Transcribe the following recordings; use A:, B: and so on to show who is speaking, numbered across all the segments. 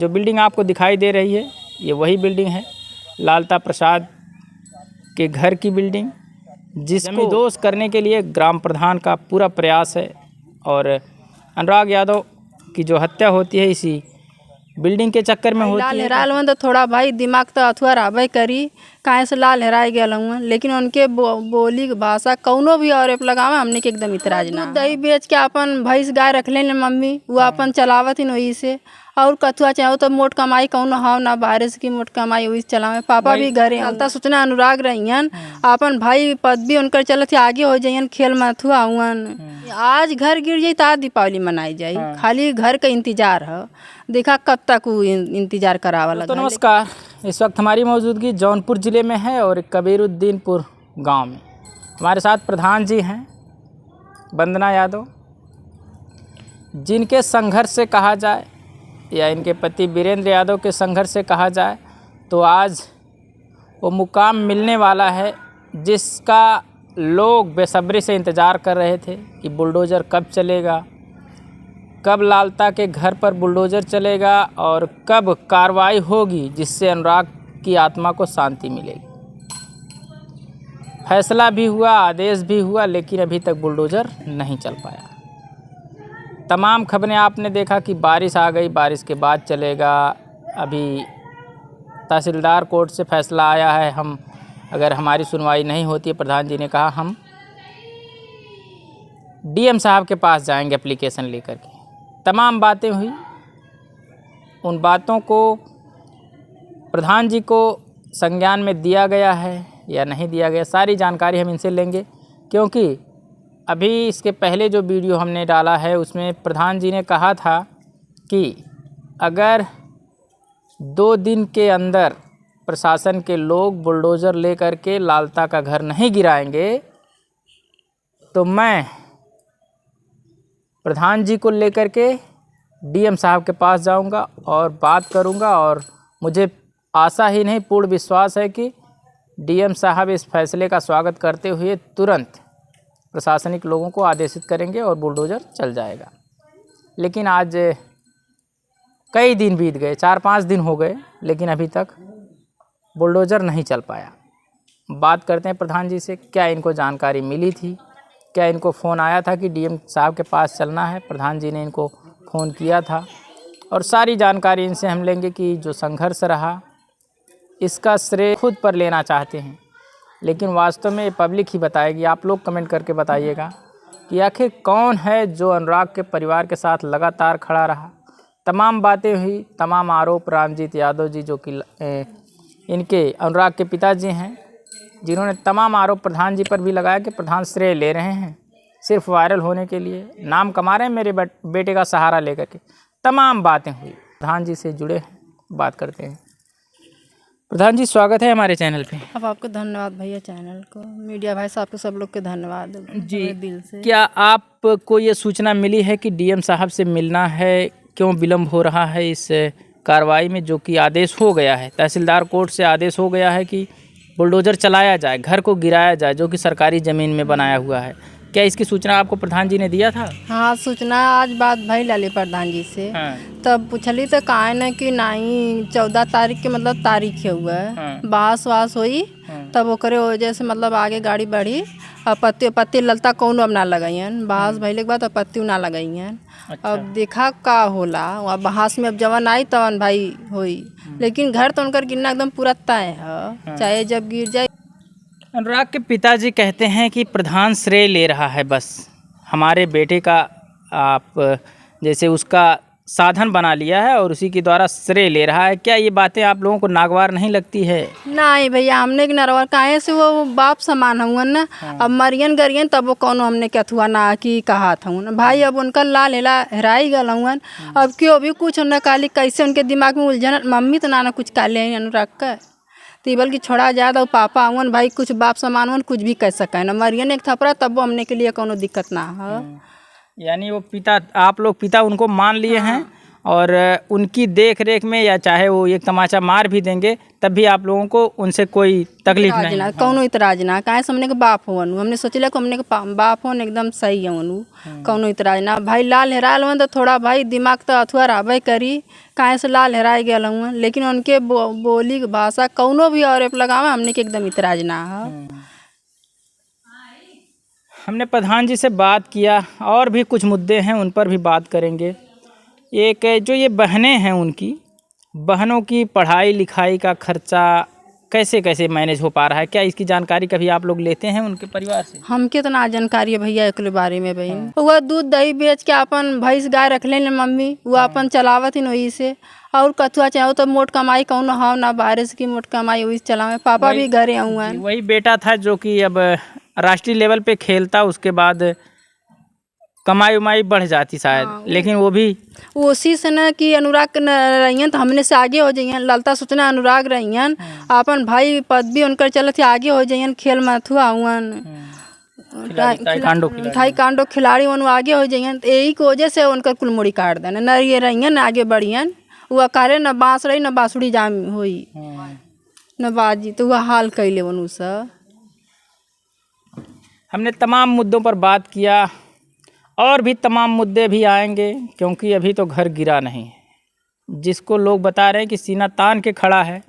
A: जो बिल्डिंग आपको दिखाई दे रही है ये वही बिल्डिंग है, लालता प्रसाद के घर की बिल्डिंग, जिसको दोष करने के लिए ग्राम प्रधान का पूरा प्रयास है। और अनुराग यादव की जो हत्या होती है इसी बिल्डिंग के चक्कर में होती है।
B: लाल हेराल हुआ तो थोड़ा भाई दिमाग तो अथुआ रहबे करी, काहे से लाल हेराए गया हुआ, लेकिन उनके बोली भाषा कौनो भी और लगावे हमने के एकदम इतराज ना। दही बेच के अपन भैंस गाय रख ले मम्मी, वो अपन चलावत ही वही से, और कथुआ चाहो तो मोट कमाई कौनो हाव ना, बारिश की मोट कमाई वही चलावे। पापा भी घरे हलता सोचना अनुराग रहियन, अपन भाई पद भी उनकर चलत आगे हो जाइयन, खेल मथुआ हुअन। आज घर गिर जाई तो दीपावली मनाई जाई, खाली घर का इंतजार है, देखा कब तक वो इंतजार करावा लगा।
A: तो नमस्कार, इस वक्त हमारी मौजूदगी जौनपुर ज़िले में है और कबीरुद्दीनपुर गांव में। हमारे साथ प्रधान जी हैं वंदना यादव, जिनके संघर्ष से कहा जाए या इनके पति वीरेंद्र यादव के संघर्ष से कहा जाए तो आज वो मुकाम मिलने वाला है जिसका लोग बेसब्री से इंतज़ार कर रहे थे कि बुलडोज़र कब चलेगा, कब लालता के घर पर बुलडोज़र चलेगा और कब कार्रवाई होगी जिससे अनुराग की आत्मा को शांति मिलेगी। फैसला भी हुआ, आदेश भी हुआ, लेकिन अभी तक बुलडोज़र नहीं चल पाया। तमाम खबरें आपने देखा कि बारिश आ गई, बारिश के बाद चलेगा। अभी तहसीलदार कोर्ट से फैसला आया है, हम अगर हमारी सुनवाई नहीं होती है, प्रधान जी ने कहा हम डीएम साहब के पास जाएंगे एप्लीकेशन लेकर के। तमाम बातें हुई, उन बातों को प्रधान जी को संज्ञान में दिया गया है या नहीं दिया गया, सारी जानकारी हम इनसे लेंगे। क्योंकि अभी इसके पहले जो वीडियो हमने डाला है उसमें प्रधान जी ने कहा था कि अगर 2 दिन के अंदर प्रशासन के लोग बुलडोज़र लेकर के लालता का घर नहीं गिराएंगे तो मैं प्रधान जी को लेकर के डीएम साहब के पास जाऊंगा और बात करूंगा। और मुझे आशा ही नहीं, पूर्ण विश्वास है कि डीएम साहब इस फैसले का स्वागत करते हुए तुरंत प्रशासनिक लोगों को आदेशित करेंगे और बुलडोज़र चल जाएगा। लेकिन आज कई दिन बीत गए, 4-5 दिन हो गए, लेकिन अभी तक बुलडोज़र नहीं चल पाया। बात करते हैं प्रधान जी से, क्या इनको जानकारी मिली थी, क्या इनको फ़ोन आया था कि डीएम साहब के पास चलना है, प्रधान जी ने इनको फ़ोन किया था, और सारी जानकारी इनसे हम लेंगे कि जो संघर्ष रहा इसका श्रेय खुद पर लेना चाहते हैं, लेकिन वास्तव में ये पब्लिक ही बताएगी। आप लोग कमेंट करके बताइएगा कि आखिर कौन है जो अनुराग के परिवार के साथ लगातार खड़ा रहा। तमाम बातें हुई, तमाम आरोप रामजीत यादव जी जो कि इनके अनुराग के पिताजी हैं, जिन्होंने तमाम आरोप प्रधान जी पर भी लगाया कि प्रधान श्रेय ले रहे हैं सिर्फ वायरल होने के लिए, नाम कमा रहे हैं मेरे बेटे का सहारा लेकर के। तमाम बातें हुई, प्रधान जी से जुड़े हैं, बात करते हैं। प्रधान जी, स्वागत है हमारे चैनल पे।
B: अब आपको धन्यवाद भैया, चैनल को, मीडिया भाई साहब को, सब लोग के धन्यवाद
A: जी
B: दिल से।
A: क्या आपको ये सूचना मिली है कि डीएम साहब से मिलना है, क्यों विलम्ब हो रहा है इस कार्रवाई में, जो कि आदेश हो गया है, तहसीलदार कोर्ट से आदेश हो गया है कि बुलडोज़र चलाया जाए, घर को गिराया जाए जो कि सरकारी ज़मीन में बनाया हुआ है। क्या इसकी सूचना आपको प्रधान जी ने दिया था?
B: हाँ, सूचना आज बात भाई लाले प्रधान जी से।
A: हाँ।
B: तब पूछली तो कहा न कि नहीं 14 तारीख के मतलब तारीख हुआ है।
A: हाँ।
B: बहस वास हुई।
A: हाँ।
B: तब ओकरे वजह से मतलब आगे गाड़ी बढ़ी, और पत्ती ललता कौन अब ना लगाइन, बहस भइले के बाद अब पत्ती ना लगाइन।
A: अच्छा।
B: अब देखा का होला, वहाँ बहस में अब जवन आई तवन भाई हुई, लेकिन घर तो उनकर गिरना एकदम पूरा तय है, चाहे जब गिर जाए।
A: अनुराग के पिताजी कहते हैं कि प्रधान श्रेय ले रहा है, बस हमारे बेटे का आप जैसे उसका साधन बना लिया है और उसी के द्वारा श्रेय ले रहा है। क्या ये बातें आप लोगों को नागवार नहीं लगती है?
B: नहीं भैया, हमने के नरवर काहे से, वो बाप समान हुआ ना। अब मरियन गरियन तब वो कौन हमने के अथुआ ना की कहा था ना भाई, अब उनका लाल हेला हेराई गल हुआ। अब क्यों भी कुछ न काली, कैसे उनके दिमाग में उलझन, मम्मी तो ना कुछ काले अनुराग का तीबल की छोड़ा जाए तो पापा आवन भाई, कुछ बाप समान हुआ, कुछ भी कह सके ना, मरियन एक थपड़ा तब वो हमने के लिए कोनो दिक्कत ना है।
A: यानी वो पिता, आप लोग पिता उनको मान लिए हैं और उनकी देख रेख में या चाहे वो एक तमाचा मार भी देंगे तब भी आप लोगों को उनसे कोई तकलीफ नहीं।
B: ना कौनो इतराज ना, काहे से हमने के बाप होवन, हमने सोचला कि हमने के बाप होन एकदम सही हवन, कौनो इतराज ना। भाई लाल हेरायल हुआ तो थोड़ा भाई दिमाग तो अथुआ रहबे करी, काहे से लाल हेराए गए हुआ, लेकिन उनके बोली भाषा कौनो भी और लगावे हमने के एकदम इतराज ना है।
A: हमने प्रधान जी से बात किया और भी कुछ मुद्दे हैं उन पर भी बात करेंगे। एक जो ये बहनें हैं उनकी बहनों की पढ़ाई लिखाई का खर्चा कैसे कैसे मैनेज हो पा रहा है, क्या इसकी जानकारी कभी आप लोग लेते हैं उनके परिवार से?
B: हमके तो ना जानकारी है भैया एकले बारे में बहन। वह दूध दही बेच के अपन भैंस गाय रख ले मम्मी, वो अपन चलावत ही वही से, और कथुआ चाहो तो मोट कमाई कौन हो ना, बारिश की मोट कमाई वही चलावे। पापा भी घरे हुआ है।
A: वही बेटा था जो कि अब राष्ट्रीय लेवल पे खेलता, उसके बाद कमाई उमाई बढ़ जाती शायद, लेकिन वो भी
B: उसी से न कि अनुराग रहियन तो हमने से आगे हो जाइयन। ललता सोचना अनुराग रहियन, अपन भाई पद भी उनकर चलत थे आगे हो जाइयन, खेल में अथुआ हुअन ताइक्वांडो खिलाड़ी वन आगे हो जाइयन। तो यही की वजह से उनकर कुल मुड़ी काट देना, न ये रहियन आगे बढ़ियन। वह करे न बाँस रही न बाँसुड़ी जाम हुई न बाजी, तो वह हाल कैले वन सब।
A: हमने तमाम मुद्दों पर बात किया और भी तमाम मुद्दे भी आएंगे, क्योंकि अभी तो घर गिरा नहीं है। जिसको लोग बता रहे हैं कि सीना तान के खड़ा है,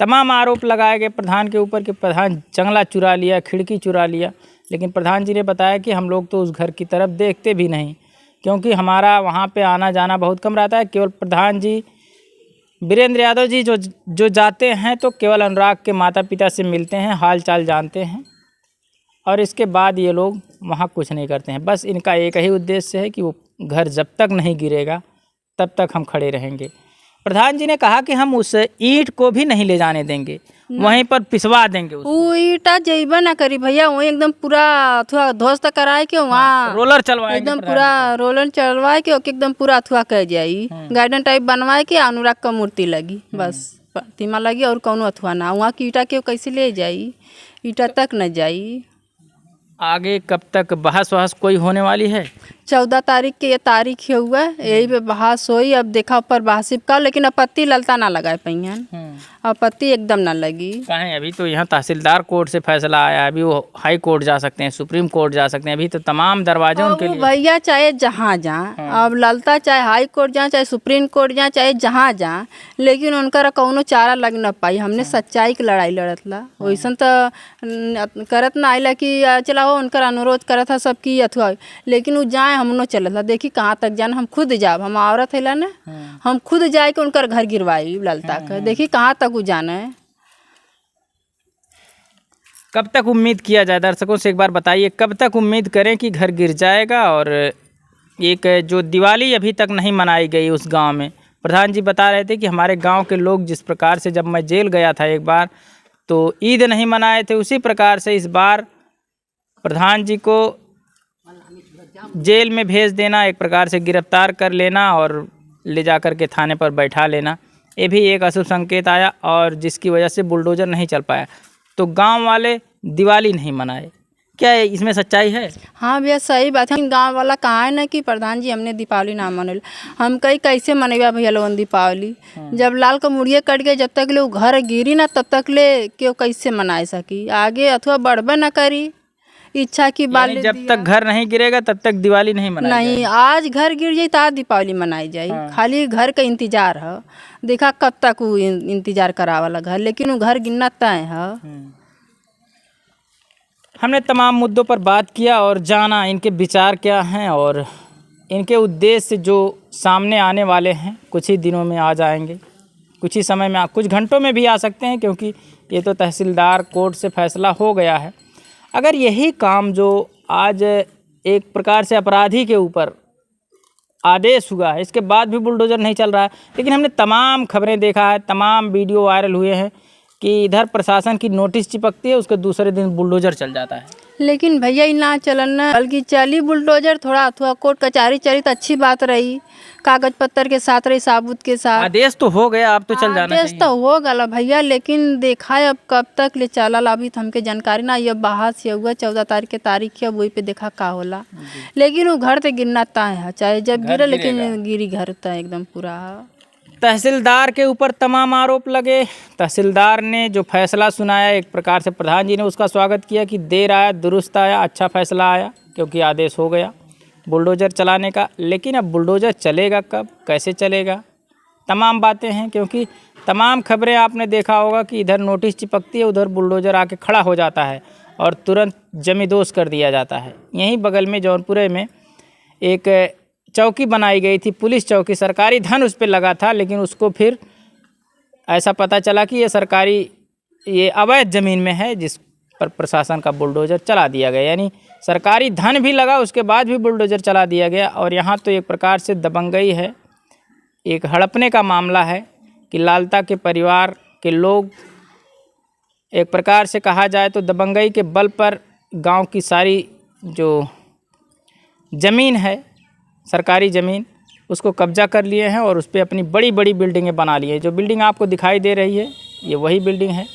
A: तमाम आरोप लगाए गए प्रधान के ऊपर कि प्रधान जंगला चुरा लिया, खिड़की चुरा लिया, लेकिन प्रधान जी ने बताया कि हम लोग तो उस घर की तरफ देखते भी नहीं, क्योंकि हमारा वहाँ पे आना जाना बहुत कम रहता है। केवल प्रधान जी वीरेंद्र यादव जी जो जाते हैं तो केवल अनुराग के माता पिता से मिलते हैं, हाल चाल जानते हैं, और इसके बाद ये लोग वहाँ कुछ नहीं करते हैं। बस इनका एक ही उद्देश्य है कि वो घर जब तक नहीं गिरेगा तब तक हम खड़े रहेंगे। प्रधान जी ने कहा कि हम उस ईंट को भी नहीं ले जाने देंगे, वहीं पर पिसवा देंगे उसको।
B: वो ईटा जइबा ना करी भैया, वही एकदम पूरा अथुआ ध्वस्त कराए के वहाँ
A: रोलर चलवाएंगे,
B: एकदम पूरा रोलर चलवाए के ओके एकदम पूरा अथुआ कह जाई, गार्डन टाइप बनवाए के अनुराग का मूर्ति लगी, बस प्रतिमा लगी और कौनो अथुआ ना। वहाँ की ईटा के कैसे ले जाई, ईटा तक न जाई।
A: आगे कब तक बहस वहस कोई होने वाली है?
B: 14 तारीख के ये तारीख है हुआ, यही पे बहस हुई। अब देखा ऊपर बहसिब का, लेकिन आपत्ति ललता ना लगाए पहियन, आपत्ति एकदम ना लगी।
A: कहें अभी तो यहाँ तहसीलदार कोर्ट से फैसला आया है, अभी वो हाई कोर्ट जा सकते हैं, सुप्रीम कोर्ट जा सकते हैं, अभी तो तमाम दरवाजे उनके लिए।
B: भैया चाहे जहाँ जाए, अब ललता चाहे हाई कोर्ट जाए, चाहे सुप्रीम कोर्ट जाए, चाहे जहाँ जाए, लेकिन उनका कौनो चारा लग न पाई। हमने सच्चाई की लड़ाई लड़त ला, वैसन तो करत ना आइला कि चला हो उनका अनुरोध करत था सबकी अथवा, लेकिन वो जाए हमनो चलत ला। देखी कहाँ तक जाना, हम खुद जाब, हम औरत है ना, हम खुद जाए के उनकर घर गिरवाई ललता का, देखी कहाँ तक वो जाना है।
A: कब तक उम्मीद किया जाए, दर्शकों से एक बार बताइए, कब तक उम्मीद करें कि घर गिर जाएगा? और एक जो दिवाली अभी तक नहीं मनाई गई उस गांव में, प्रधान जी बता रहे थे कि हमारे गांव के लोग जिस प्रकार से, जब मैं जेल गया था एक बार तो ईद नहीं मनाए थे, उसी प्रकार से इस बार प्रधान जी को जेल में भेज देना, एक प्रकार से गिरफ्तार कर लेना और ले जाकर के थाने पर बैठा लेना, ये भी एक अशुभ संकेत आया, और जिसकी वजह से बुलडोज़र नहीं चल पाया, तो गांव वाले दिवाली नहीं मनाए। क्या इसमें सच्चाई है?
B: हाँ भैया सही बात है। गांव वाला कहा है ना कि प्रधान जी हमने दीपावली ना मनल, हम कहीं कैसे मनेगा भैया लोगन दीपावली? जब लाल का मुड़िए कट गए, जब तक ले वो घर गिरी ना तब तक ले क्यों कैसे मनाए सकी आगे, अथवा बढ़बे ना करी इच्छा की बात।
A: जब तक घर नहीं गिरेगा तब तक दिवाली नहीं मनाई
B: नहीं, आज घर गिर जाए तो आज दीपावली मनाई जाए। खाली घर का इंतजार है, देखा कब तक वो इंतजार करा वाला घर, लेकिन वो घर गिरना तय है।
A: हमने तमाम मुद्दों पर बात किया और जाना इनके विचार क्या हैं, और इनके उद्देश्य जो सामने आने वाले हैं, कुछ ही दिनों में आ जाएंगे, कुछ ही समय में, कुछ घंटों में भी आ सकते हैं, क्योंकि ये तो तहसीलदार कोर्ट से फैसला हो गया है। अगर यही काम जो आज एक प्रकार से अपराधी के ऊपर आदेश हुआ है, इसके बाद भी बुलडोज़र नहीं चल रहा है, लेकिन हमने तमाम खबरें देखा है, तमाम वीडियो वायरल हुए हैं कि इधर प्रशासन की नोटिस चिपकती है, उसके दूसरे दिन बुलडोज़र चल जाता है।
B: लेकिन भैया ई ना चलन ना, बल्कि चली बुलडोजर, थोड़ा अथवा कोर्ट कचहरी चली तो अच्छी बात रही, कागज पत्तर के साथ रही, साबुत के साथ।
A: आदेश तो हो गया, अब तो चल जाना
B: आदेश तो हो गला भैया, लेकिन देखा है अब कब तक ले चलल, अभी तो हमके जानकारी ना। ये बाहर से हुआ 14 तारीख के तारीख है, वही पे देखा का होला। लेकिन वो घर तो गिरना तय है, चाहे जब गिरे, लेकिन गिरी घर तय एकदम पूरा।
A: तहसीलदार के ऊपर तमाम आरोप लगे। तहसीलदार ने जो फैसला सुनाया, एक प्रकार से प्रधान जी ने उसका स्वागत किया कि देर आया दुरुस्त आया, अच्छा फैसला आया, क्योंकि आदेश हो गया बुलडोज़र चलाने का। लेकिन अब बुलडोज़र चलेगा कब, कैसे चलेगा, तमाम बातें हैं। क्योंकि तमाम खबरें आपने देखा होगा कि इधर नोटिस चिपकती है, उधर बुलडोज़र आके खड़ा हो जाता है और तुरंत जमींदोज कर दिया जाता है। यहीं बगल में जौनपुरे में एक चौकी बनाई गई थी, पुलिस चौकी, सरकारी धन उस पर लगा था, लेकिन उसको फिर ऐसा पता चला कि ये सरकारी, ये अवैध ज़मीन में है, जिस पर प्रशासन का बुलडोज़र चला दिया गया। यानी सरकारी धन भी लगा, उसके बाद भी बुलडोज़र चला दिया गया। और यहाँ तो एक प्रकार से दबंगई है, एक हड़पने का मामला है कि लालता के परिवार के लोग, एक प्रकार से कहा जाए तो दबंगई के बल पर गांव की सारी जो ज़मीन है, सरकारी ज़मीन, उसको कब्जा कर लिए हैं और उस पर अपनी बड़ी बड़ी बिल्डिंगें बना ली हैं। जो बिल्डिंग आपको दिखाई दे रही है, ये वही बिल्डिंग है,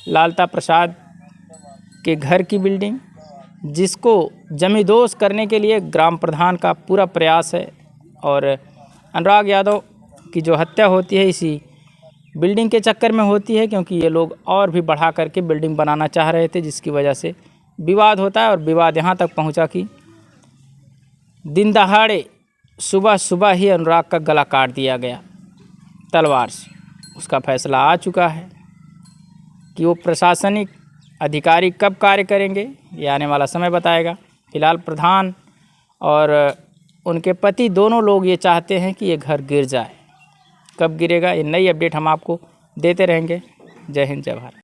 A: लालता प्रसाद के घर की बिल्डिंग, जिसको जमींदोज करने के लिए ग्राम प्रधान का पूरा प्रयास है। और अनुराग यादव की जो हत्या होती है इसी बिल्डिंग के चक्कर में होती है, क्योंकि ये लोग और भी बढ़ा करके बिल्डिंग बनाना चाह रहे थे, जिसकी वजह से विवाद होता है। और विवाद यहाँ तक पहुँचा कि दिन दहाड़े सुबह सुबह ही अनुराग का गला काट दिया गया तलवार से। उसका फैसला आ चुका है कि वो प्रशासनिक अधिकारी कब कार्य करेंगे, ये आने वाला समय बताएगा। फिलहाल प्रधान और उनके पति दोनों लोग ये चाहते हैं कि ये घर गिर जाए। कब गिरेगा, ये नई अपडेट हम आपको देते रहेंगे। जय हिंद, जय भारत।